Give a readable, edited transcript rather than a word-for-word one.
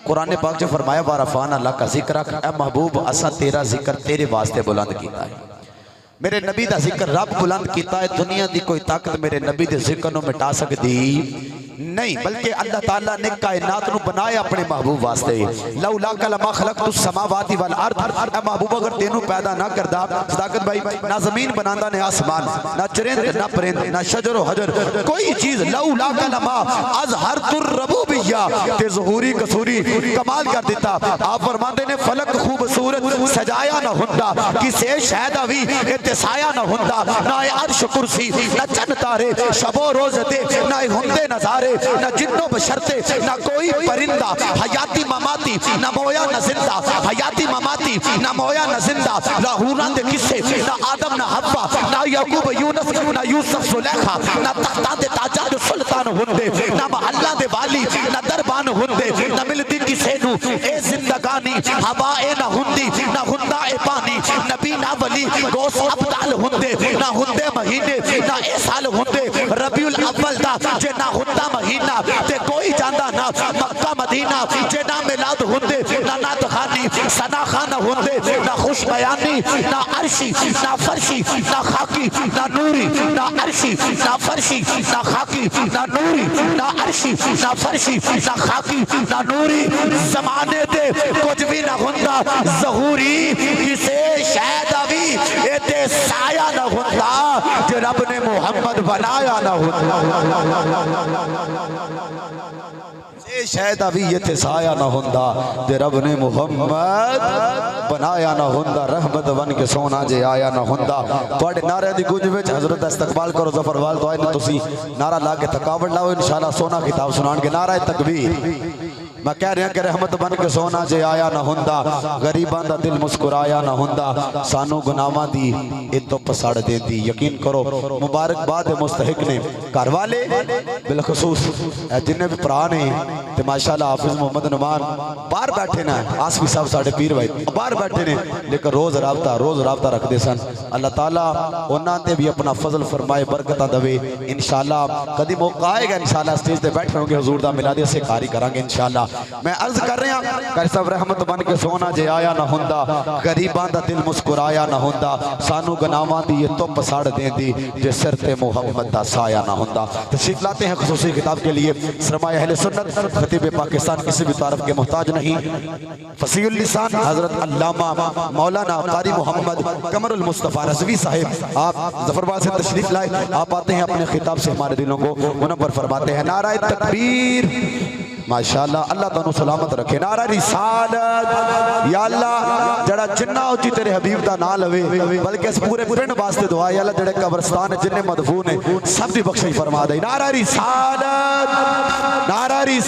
قرآن پاک جو فرمایا وَرَفَعْنَا لَكَ ذِكْرَكَ، اے محبوب اساں تیرا ذکر تیرے واسطے بلند کیتا ہے. میرے نبی دا ذکر رب بلند کیتا ہے. دنیا دی کوئی طاقت میرے نبی دے ذکر نو مٹا سکتی نہیں، بلکہ اللہ تعالیٰ نے کائنات نو بنایا اپنے محبوب واسطے. لولاک لما خلقت السماوات والارض، اے محبوب اگر تینوں پیدا نہ کردا صداقت بھائی، نہ زمین بناندا نے آسمان، نہ چرند نہ پرند، نہ شجر و حجر، کوئی چیز. لولاک لما اظہرت الربوبیہ، تے ظہوری قصوری کمال کر دیتا. آپ فرماندے نے فلک خوبصورت سجایا نہ ہوندا، کسے شہدا وی اتسایا نہ ہوندا، نہ عرش کرسی نہ چند تارے شب و روز تے نہ ہوندے نظارے، نہ جن و بشرتے نہ کوئی پرندہ. حیاتی مماتی نہ مویا نہ زندہ، حیاتی مماتی نہ مویا نہ زندہ. نہ ہوران دے قصے، نہ آدم نہ حوا، نہ یعقوب یونس نہ یوسف زلیخا، نہ تختان دے تاجار سلطان ہوندے، نہ محلہ دے والی نہ دربان ہوندے، نہ ملتی کسے نو اے زندگانی ہوا اے نہ ہوندی، نہ ہندا اے پانی. نبی نہ ولی گوس ابدال ہوندے، نہ ہوندے مہینے نہ اے سال ہوندے. ربیع الاول دا جے نہ ہندا مہینہ تے کوئی جاندہ نہ مکہ مدینہ، جے نہ ملاد ہوندے نہ نات خانی سنا خانہ ہوندے، نہ خوش بیانی نہ عرشی نہ فرشی نہ خاکی نہ نوری، نہ عرشی نہ فرشی نہ خاکی نہ نوری، نہ عرشی نہ فرشی نہ خاکی نہ نوری. زمانے دے کچھ بھی نہ ہوندا ظہوری، کسے شہدہ بھی ایتے سایہ نہ ہوندا، جو رب نے محمد بنایا نہ ہوندا. اے شاید ابھی یہ تھے سایہ نہ ہوندا، دے رب نے محمد بنایا نہ ہوندا. رحمت بن کے سونا جے آیا نہ ہوندا. توڑے نعرہ دی گونج وچ حضرت استقبال کرو ظفر وال دعائے نے تسی نعرہ لا کے تکاوٹ لاؤ انشاءاللہ سونا کتاب سنان کے. نعرہ تکبیر. میں کہہ رہا کہ رحمت بن کے سونا جے آیا نہ ہوندا، غریباں دا دل مسکرایا نہ ہوندا، سانو گناہاں دی اتو پساڑ دیندی. یقین کرو مبارک باد مستحق نے گھر والے بالخصوص جنہیں بھی پرانے تے ماشاءاللہ حافظ محمد نمان باہر بیٹھے نا، آسفی صاحب ساڑھے پیر بھائی باہر بیٹھے نے، لیکن روز رابطہ رکھ دے سن. اللہ تعالیٰ انہاں تے بھی اپنا فضل فرمائے، برکتہ دوے. انشاءاللہ کدی موقع آئے گا انشاءاللہ اسٹیج تے بیٹھ رہوں گے حضور دا ملادے سے کاری کریں گے انشاءاللہ. میں عرض کر رہا ہوں کہ سب رحمت بن کے سونا جے آیا نہ ہوندا، غریباں دا دل مسکرایا نہ ہوندا، سانو گناہاں دی یہ تو پساڑ دین دی جے سر تے محمد دا سایہ نہ ہوندا. تشریف لاتے ہیں خصوصی کتاب کے لیے سرمایہ اہل سنت خطیب پاکستان کسی بھی تعارف کے محتاج نہیں، فصیح اللسان حضرت علامہ مولانا قاری محمد قمر المصطفیٰ رضوی صاحب. آپ ظفرآباد سے تشریف لائے، آپ آتے ہیں اپنے خطاب سے ہمارے دلوں کو منور فرماتے ہیں. نعرہ تکبیر. ماشاءاللہ اللہ تانوں سلامت رکھے. نعرہ رسالت. یا اللہ جڑا جنہ ہوچی تیرے حبیب دا نہ لوے، بلکہ اس پورے پرن واسطے دعا یا اللہ جڑے قبرستان جنہ مدفون ہے سب دی بخشش فرما دے. نعرہ رسالت. نعرہ رسالت.